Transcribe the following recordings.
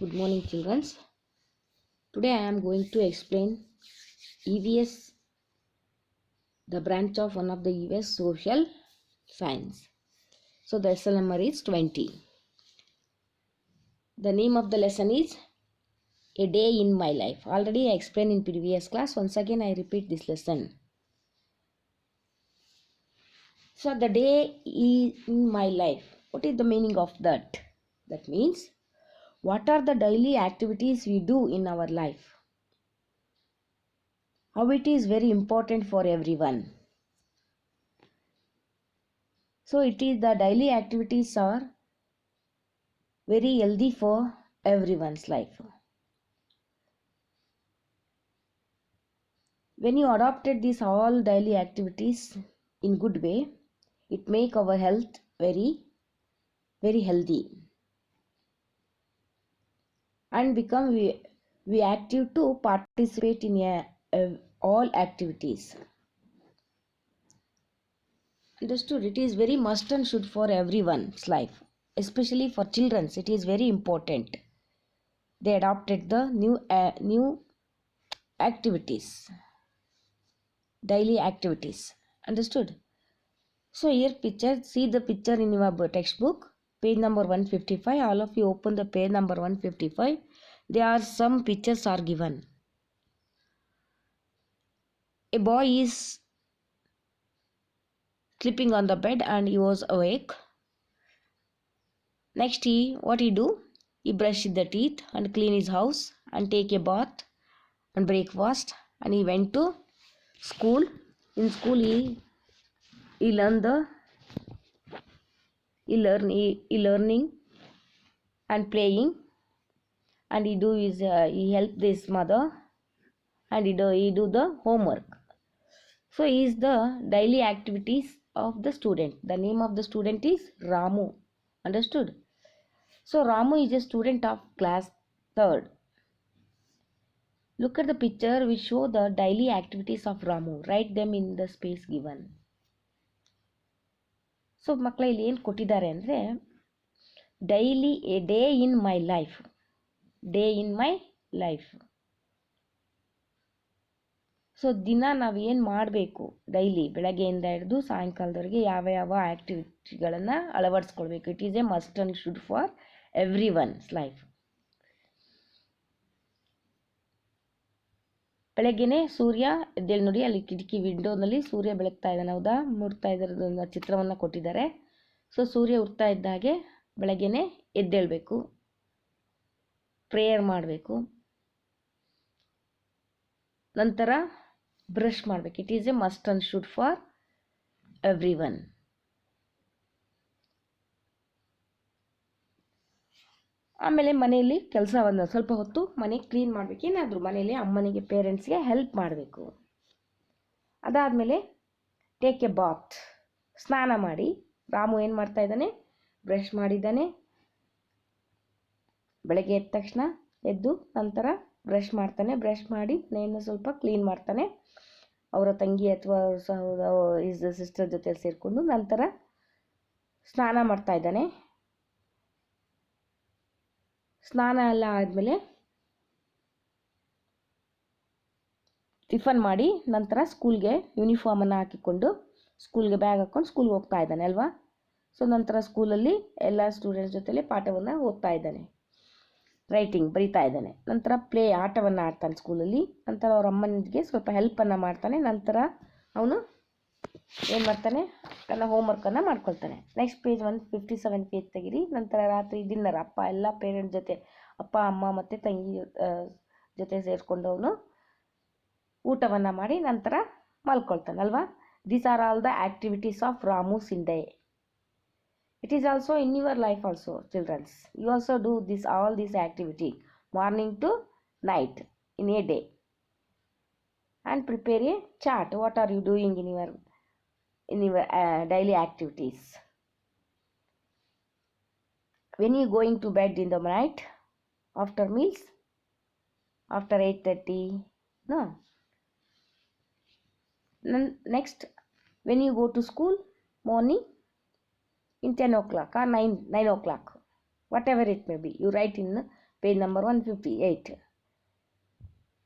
Good morning, children. Today I am going to explain EVS, the branch of one of the EVS social science. So the lesson number is 20. The name of the lesson is A Day in My Life. Already I explained in previous class. Once again I repeat this lesson. So the day in my life. What is the meaning of that? That means what are the daily activities we do in our life? How it is very important for everyone. So it is the daily activities are very healthy for everyone's life. When you adopted these all daily activities in good way, it make our health very healthy and become we active to participate in all activities. Understood? It is very must and should for everyone's life, especially for children. It is very important. They adopted the new activities, daily activities. Understood? So here picture, see the picture in your textbook, page number 155. All of you open the page number 155. There are some pictures are given. A boy is sleeping on the bed and he was awake. Next what he do? He brush the teeth and clean his house and take a bath and breakfast, and he went to school. In school he learned learning and playing, and he help his mother, and he do the homework. So he is the daily activities of the student. The name of the student is Ramu. Understood? So Ramu is a student of class 3rd. Look at the picture which show the daily activities of Ramu. Write them in the space given. So ಮಕ್ಕಳ ಇಲ್ಲಿ ಏನು ಕೊಟ್ಟಿದ್ದಾರೆ ಅಂದರೆ daily A day in my life. Day in my life. So ದಿನ ನಾವು ಏನು ಮಾಡಬೇಕು, daily ಬೆಳಗ್ಗೆಯಿಂದ ಹಿಡಿದು ಸಾಯಂಕಾಲದವರೆಗೆ ಯಾವ ಯಾವ ಆ್ಯಕ್ಟಿವಿಟಿಗಳನ್ನು ಅಳವಡಿಸ್ಕೊಳ್ಬೇಕು. It is a must and should for every one's life. ಬೆಳಗ್ಗೆನೆ ಸೂರ್ಯ ಎದ್ದೇಳಿ ನೋಡಿ, ಅಲ್ಲಿ ಕಿಟಕಿ ವಿಂಡೋನಲ್ಲಿ ಸೂರ್ಯ ಬೆಳಗ್ತಾ ಇದ್ದಾನೆ. ಹೌದಾ? ಮುಡ್ತಾ ಇದ್ದಾರದೊಂದು ಚಿತ್ರವನ್ನು ಕೊಟ್ಟಿದ್ದಾರೆ. ಸೊ ಸೂರ್ಯ ಹುಡ್ತಾ ಇದ್ದ ಹಾಗೆ ಬೆಳಗ್ಗೆನೆ ಎದ್ದೇಳಬೇಕು, ಪ್ರೇಯರ್ ಮಾಡಬೇಕು, ನಂತರ ಬ್ರಷ್ ಮಾಡಬೇಕು. It is a must and should for every one. ಆಮೇಲೆ ಮನೆಯಲ್ಲಿ ಕೆಲಸವನ್ನು ಸ್ವಲ್ಪ ಹೊತ್ತು ಮನೆ ಕ್ಲೀನ್ ಮಾಡಬೇಕು. ಏನಾದರೂ ಮನೆಯಲ್ಲಿ ಅಮ್ಮನಿಗೆ ಪೇರೆಂಟ್ಸ್ಗೆ ಹೆಲ್ಪ್ ಮಾಡಬೇಕು. ಅದಾದಮೇಲೆ ಟೇಕ್ ಎ ಬಾತ್, ಸ್ನಾನ ಮಾಡಿ. ರಾಮು ಏನು ಮಾಡ್ತಾ ಇದ್ದಾನೆ? ಬ್ರಷ್ ಮಾಡಿದ್ದಾನೆ. ಬೆಳಗ್ಗೆ ಎದ್ದ ತಕ್ಷಣ ಎದ್ದು ನಂತರ ಬ್ರಷ್ ಮಾಡ್ತಾನೆ. ಬ್ರಷ್ ಮಾಡಿ ನೇನು ಸ್ವಲ್ಪ ಕ್ಲೀನ್ ಮಾಡ್ತಾನೆ. ಅವರ ತಂಗಿ ಅಥವಾ ಇಸ್ ಸಿಸ್ಟರ್ ಜೊತೆ ಸೇರಿಕೊಂಡು ನಂತರ ಸ್ನಾನ ಮಾಡ್ತಾ ಇದ್ದಾನೆ. ಸ್ನಾನ ಎಲ್ಲ ಆದಮೇಲೆ ಟಿಫನ್ ಮಾಡಿ ನಂತರ ಸ್ಕೂಲ್ಗೆ ಯೂನಿಫಾರ್ಮನ್ನು ಹಾಕಿಕೊಂಡು ಸ್ಕೂಲ್ಗೆ ಬ್ಯಾಗ್ ಹಾಕ್ಕೊಂಡು ಸ್ಕೂಲ್ಗೆ ಹೋಗ್ತಾ ಇದ್ದಾನೆ ಅಲ್ವಾ? ಸೊ ನಂತರ ಸ್ಕೂಲಲ್ಲಿ ಎಲ್ಲ ಸ್ಟೂಡೆಂಟ್ಸ್ ಜೊತೆಲಿ ಪಾಠವನ್ನು ಓದ್ತಾ ಇದ್ದಾನೆ, ರೈಟಿಂಗ್ ಬರಿತಾ ಇದ್ದಾನೆ. ನಂತರ ಆಟವನ್ನು ಆಡ್ತಾನೆ ಸ್ಕೂಲಲ್ಲಿ. ನಂತರ ಅವ್ರ ಅಮ್ಮನಿಗೆ ಸ್ವಲ್ಪ ಹೆಲ್ಪನ್ನು ಮಾಡ್ತಾನೆ. ನಂತರ ಅವನು ಏನು ಮಾಡ್ತಾನೆ? ತನ್ನ ಹೋಮ್ವರ್ಕನ್ನು ಮಾಡ್ಕೊಳ್ತಾನೆ. ನೆಕ್ಸ್ಟ್ ಪೇಜ್ 157 ಪೇಜ್ ತೆಗಿರಿ. ನಂತರ ರಾತ್ರಿ ಡಿನ್ನರ್, ಎಲ್ಲ ಪೇರೆಂಟ್ಸ್ ಜೊತೆ, ಅಪ್ಪ ಅಮ್ಮ ಮತ್ತು ತಂಗಿ ಜೊತೆ ಸೇರಿಕೊಂಡು ಅವನು ಊಟವನ್ನು ಮಾಡಿ ನಂತರ ಮಲ್ಕೊಳ್ತಾನಲ್ವಾ? These are all the activities of Ramu's in day. It is also in your life also, children. You also do all these activity morning to night in a day, and prepare a chart. What are you doing in your daily activities? When you going to bed in the night, after meals, after 8:30, no. Next, when you go to school morning, in 10 o'clock or 9 o'clock, whatever it may be, you write in page number 158.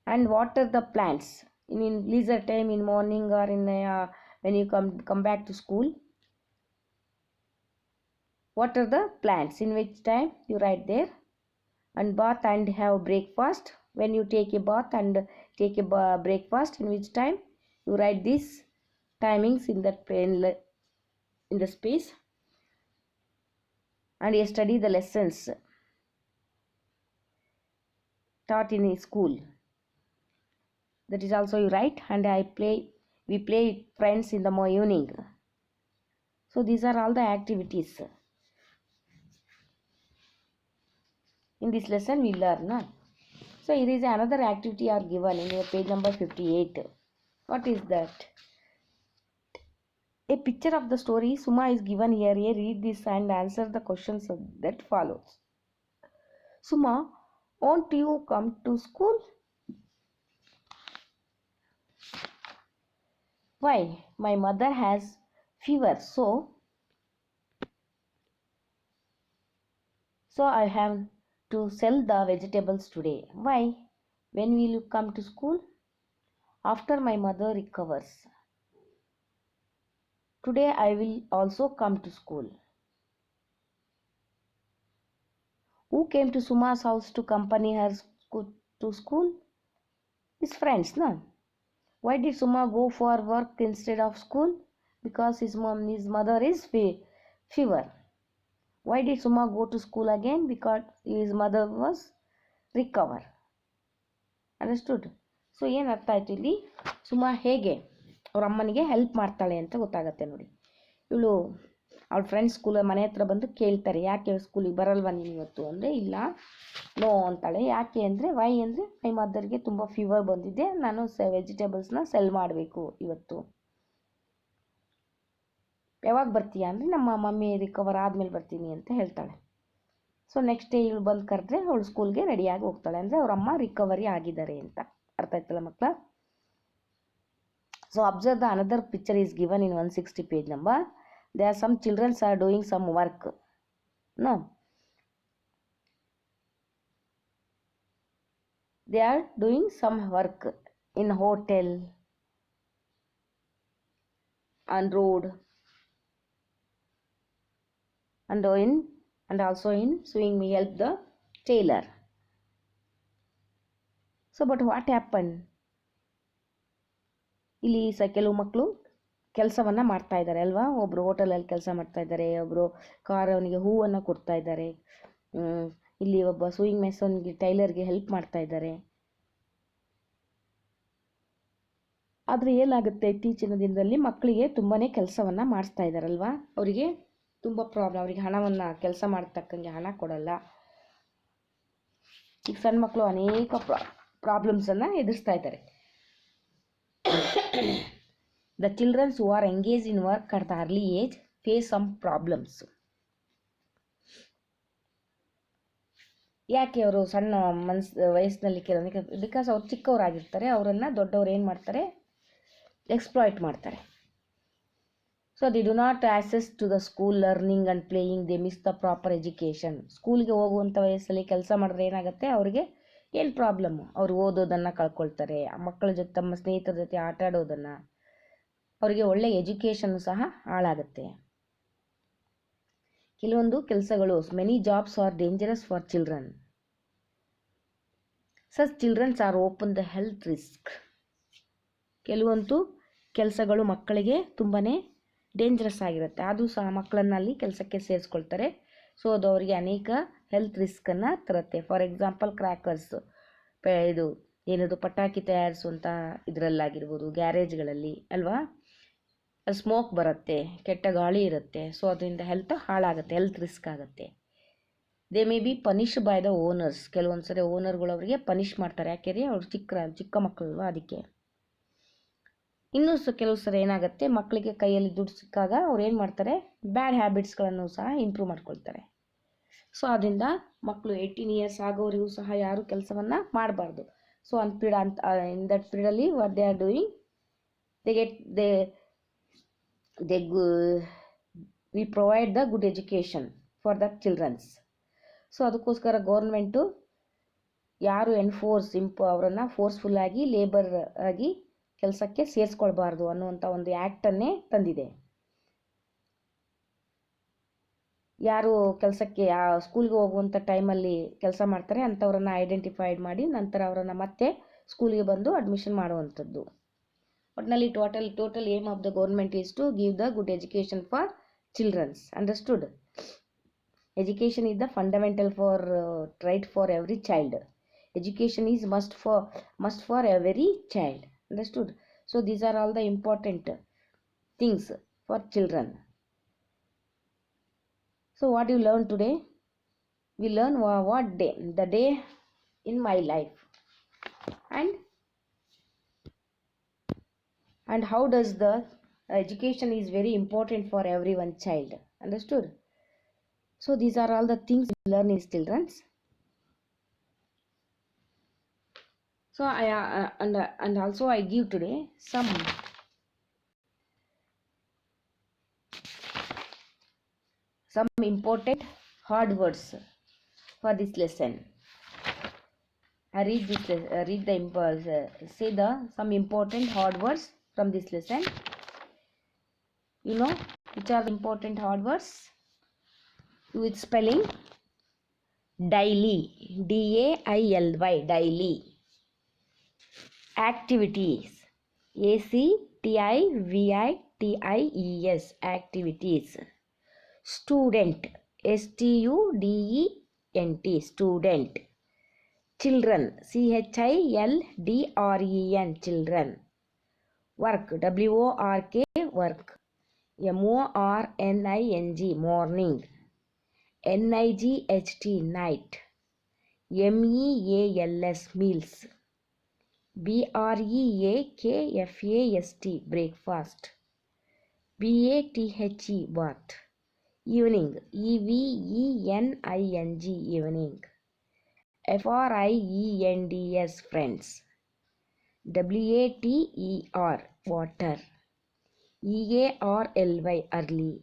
And water the plants in leisure time, in morning or in when you come back to school. Water the plants, in which time you write there. And bath and have breakfast, when you take a bath and take a breakfast, in which time you write these timings in that in the space. And you study the lessons taught in a school, that is also you write. And we play with friends in the evening. So these are all the activities in this lesson we learn. So here is another activity are given in page number 58. What is that? A picture of the story Suma is given here. Read this and answer the questions that follows. Suma, won't you come to school? Why? My mother has fever, so I have to sell the vegetables today. Why? When will you come to school? After my mother recovers. Today I will also come to school. Who came to Suma's house to accompany her to school? His friends, no? Why did Suma go for work instead of school? Because his mother is fever. Why did Suma go to school again? Because his mother was recover. Understood? So ಏನು ಅರ್ಥ ಆಯ್ತು ಇಲ್ಲಿ? ಸುಮಾ ಹೇಗೆ ಅವ್ರ ಅಮ್ಮನಿಗೆ help ಮಾಡ್ತಾಳೆ ಅಂತ ಗೊತ್ತಾಗತ್ತೆ ನೋಡಿ. ಇವಳು ಅವಳ ಫ್ರೆಂಡ್ಸ್ ಮನೆ ಹತ್ರ ಬಂದು ಕೇಳ್ತಾರೆ, ಯಾಕೆ ಸ್ಕೂಲಿಗೆ ಬರಲ್ವಾ ನೀನು ಇವತ್ತು ಅಂದರೆ, ಇಲ್ಲ ನೋ ಅಂತಾಳೆ. ಯಾಕೆ ಅಂದರೆ, ವೈ ಅಂದರೆ ಮೈ ಮದರ್ಗೆ ತುಂಬ ಫೀವರ್ ಬಂದಿದೆ, ನಾನು ವೆಜಿಟೇಬಲ್ಸ್ನ ಸೆಲ್ ಮಾಡಬೇಕು ಇವತ್ತು. ಯಾವಾಗ ಬರ್ತೀಯಾ ಅಂದರೆ, ನಮ್ಮ ಮಮ್ಮಿ ರಿಕವರ್ ಆದಮೇಲೆ ಬರ್ತೀನಿ ಅಂತ ಹೇಳ್ತಾಳೆ. ಸೊ ನೆಕ್ಸ್ಟ್ ಡೇ ಇವಳು ಬಂದು ಕರೆದ್ರೆ ಅವಳು ಸ್ಕೂಲ್ಗೆ ರೆಡಿಯಾಗಿ ಹೋಗ್ತಾಳೆ, ಅಂದರೆ ಅವ್ರ ಅಮ್ಮ ರಿಕವರಿ ಆಗಿದ್ದಾರೆ ಅಂತ. ಅರ್ಥ ಆಯ್ತಲ್ಲ ಮಕ್ಕಳ? So observe the another picture is given in 160 page number. There are some children are doing some work. No. They are doing some work in hotel, on road, and also in sewing me help the tailor. So but what happened? ಇಲ್ಲಿ ಕೆಲವು ಮಕ್ಕಳು ಕೆಲಸವನ್ನು ಮಾಡ್ತಾ ಇದ್ದಾರೆ ಅಲ್ವಾ. ಒಬ್ಬರು ಹೋಟೆಲಲ್ಲಿ ಕೆಲಸ ಮಾಡ್ತಾ ಇದ್ದಾರೆ, ಒಬ್ಬರು ಅವನಿಗೆ ಹೂವನ್ನು ಕೊಡ್ತಾ ಇದ್ದಾರೆ, ಇಲ್ಲಿ ಒಬ್ಬ ಸೂಯಿಂಗ್ ಮೆಷನ್ಗೆ ಟೈಲರ್ಗೆ ಹೆಲ್ಪ್ ಮಾಡ್ತಾ ಇದ್ದಾರೆ. ಆದರೆ ಏನಾಗುತ್ತೆ, ಇತ್ತೀಚಿನ ದಿನದಲ್ಲಿ ಮಕ್ಕಳಿಗೆ ತುಂಬಾ ಕೆಲಸವನ್ನು ಮಾಡಿಸ್ತಾ ಇದ್ದಾರಲ್ವಾ, ಅವರಿಗೆ ತುಂಬ ಪ್ರಾಬ್ಲಮ್. ಅವರಿಗೆ ಹಣವನ್ನು ಕೆಲಸ ಮಾಡತಕ್ಕಂಗೆ ಹಣ ಕೊಡಲ್ಲ. ಈಗ ಸಣ್ಣ ಮಕ್ಕಳು ಅನೇಕ ಪ್ರಾಬ್ಲಮ್ಸನ್ನು ಎದುರಿಸ್ತಾ ಇದ್ದಾರೆ. The children who are engaged in work at the early age face some problems. ಯಾಕೆ ಅವರು ಸಣ್ಣ ವಯಸ್ಸಿನಲ್ಲಿ ಕೆಲವೊಂದು, ಬಿಕಾಸ್ ಅವ್ರು ಚಿಕ್ಕವರಾಗಿರ್ತಾರೆ, ಅವರನ್ನು ದೊಡ್ಡವ್ರು ಏನು ಮಾಡ್ತಾರೆ, ಎಕ್ಸ್ಪ್ಲಾಯ್ಟ್ ಮಾಡ್ತಾರೆ. So they do not access to the school learning and playing, they miss the proper education. ಸ್ಕೂಲ್ಗೆ ಹೋಗುವಂಥ ವಯಸ್ಸಲ್ಲಿ ಕೆಲಸ ಮಾಡಿದ್ರೆ ಏನಾಗುತ್ತೆ, ಅವರಿಗೆ ಏನು ಪ್ರಾಬ್ಲಮ್ಮು, ಅವರು ಓದೋದನ್ನು ಕಳ್ಕೊಳ್ತಾರೆ, ಮಕ್ಕಳ ಜೊತೆ ತಮ್ಮ ಸ್ನೇಹಿತರ ಜೊತೆ ಆಟ ಆಡೋದನ್ನು, ಅವರಿಗೆ ಒಳ್ಳೆ ಎಜುಕೇಷನ್ ಸಹ ಹಾಳಾಗುತ್ತೆ. ಕೆಲವೊಂದು ಕೆಲಸಗಳು, many jobs are dangerous for children. Such childrens are open the health risk. ಕೆಲವೊಂದು ಕೆಲಸಗಳು ಮಕ್ಕಳಿಗೆ ತುಂಬಾ ಡೇಂಜರಸ್ ಆಗಿರುತ್ತೆ, ಅದು ಸಹ ಮಕ್ಕಳನ್ನ ಅಲ್ಲಿ ಕೆಲಸಕ್ಕೆ ಸೇರಿಸ್ಕೊಳ್ತಾರೆ. ಸೊ ಅದು ಅವರಿಗೆ ಅನೇಕ ಹೆಲ್ತ್ ರಿಸ್ಕನ್ನು ತರುತ್ತೆ. ಫಾರ್ ಎಕ್ಸಾಂಪಲ್ ಕ್ರ್ಯಾಕರ್ಸ್, ಇದು ಏನದು ಪಟಾಕಿ ತಯಾರಿಸುವಂಥ ಇದರಲ್ಲಾಗಿರ್ಬೋದು, ಗ್ಯಾರೇಜ್ಗಳಲ್ಲಿ ಅಲ್ವಾ, ಸ್ಮೋಕ್ ಬರುತ್ತೆ, ಕೆಟ್ಟ ಗಾಳಿ ಇರುತ್ತೆ. ಸೊ ಅದರಿಂದ ಹೆಲ್ತ್ ಹಾಳಾಗುತ್ತೆ, ಹೆಲ್ತ್ ರಿಸ್ಕ್ ಆಗುತ್ತೆ. They may be punished by the owners. ಕೆಲವೊಂದು ಸರಿ ಓನರ್ಗಳು ಅವರಿಗೆ ಪನಿಷ್ ಮಾಡ್ತಾರೆ, ಯಾಕೆಂದರೆ ಅವ್ರು ಚಿಕ್ಕ ಮಕ್ಕಳಲ್ವ ಅದಕ್ಕೆ. ಇನ್ನೂ ಕೆಲವು ಸರಿ ಏನಾಗುತ್ತೆ, ಮಕ್ಕಳಿಗೆ ಕೈಯಲ್ಲಿ ದುಡ್ಡು ಸಿಕ್ಕಾಗ ಅವ್ರು ಏನು ಮಾಡ್ತಾರೆ, ಬ್ಯಾಡ್ ಹ್ಯಾಬಿಟ್ಸ್ಗಳನ್ನು ಸಹ ಇಂಪ್ರೂವ್ ಮಾಡ್ಕೊಳ್ತಾರೆ. ಸೊ ಅದರಿಂದ ಮಕ್ಕಳು 18 ಇಯರ್ಸ್ ಆಗೋವರೆಗೂ ಸಹ ಯಾರು ಕೆಲಸವನ್ನು ಮಾಡಬಾರ್ದು. ಸೊ ಇನ್ ದಟ್ ಪೀರಿಯಡಲ್ಲಿ what they are doing, we provide the good education for the childrens. So ಅದಕ್ಕೋಸ್ಕರ ಗೌರ್ಮೆಂಟು ಯಾರು ಅವರನ್ನು ಫೋರ್ಸ್ಫುಲ್ಲಾಗಿ ಲೇಬರ್ ಆಗಿ ಕೆಲಸಕ್ಕೆ ಸೇರಿಸ್ಕೊಳ್ಬಾರ್ದು ಅನ್ನುವಂಥ ಒಂದು ಆ್ಯಕ್ಟನ್ನೇ ತಂದಿದೆ. ಯಾರು ಕೆಲಸಕ್ಕೆ ಸ್ಕೂಲ್ಗೆ ಹೋಗುವಂಥ ಟೈಮಲ್ಲಿ ಕೆಲಸ ಮಾಡ್ತಾರೆ ಅಂಥವ್ರನ್ನ ಐಡೆಂಟಿಫೈಡ್ ಮಾಡಿ ನಂತರ ಅವರನ್ನು ಮತ್ತೆ ಸ್ಕೂಲಿಗೆ ಬಂದು ಅಡ್ಮಿಷನ್ ಮಾಡುವಂಥದ್ದು. ಒಟ್ಟಿನಲ್ಲಿ total aim of the government is to give the good education for childrens. Understood? Education is the fundamental right for every child. Education is must for every child. Understood? So these are all the important things for children. So what you learn today? We learn what day, the day in my life, and how does the education is very important for every one child. Understood? So these are all the things we learn in children's. So and also I give today some important hard words for this lesson. I say some important hard words from this lesson. You know which are important hard words? With spelling: daily, DAILY, daily. Activities, ACTIVITIES, activities. Student, STUDENT, student. Children, CHILDREN, children. Work, WORK, work. MORNING, morning. NIGHT, night. MEALS, meals. BREAKFAST, breakfast. BATHE, bath. Evening, EVENING, evening. FRIENDS, friends. WATER, water. EARLY, early.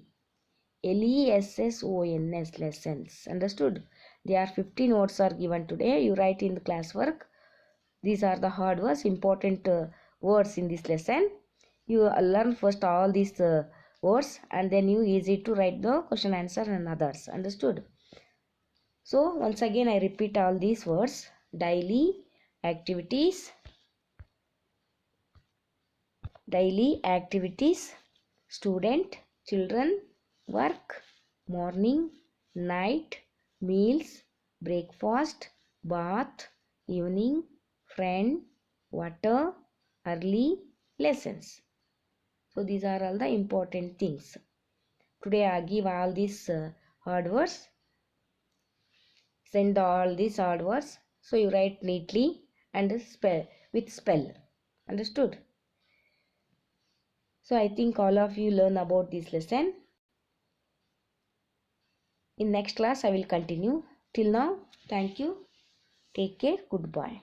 LESSONS, lessons. Understood? There are 50 notes are given today. You write in the classwork. These are the hard words, important words in this lesson. You learn first all these words and then you easy to write the question answer and others. Understood? So once again I repeat all these words: daily, activities, student, children, work, morning, night, meals, breakfast, bath, evening, friend, water, early, lessons. So these are all the important things. Today I give all these hard words. Send all these hard words. So you write neatly and with spell. Understood? So I think all of you learn about this lesson. In next class I will continue. Till now, thank you. Take care. Goodbye.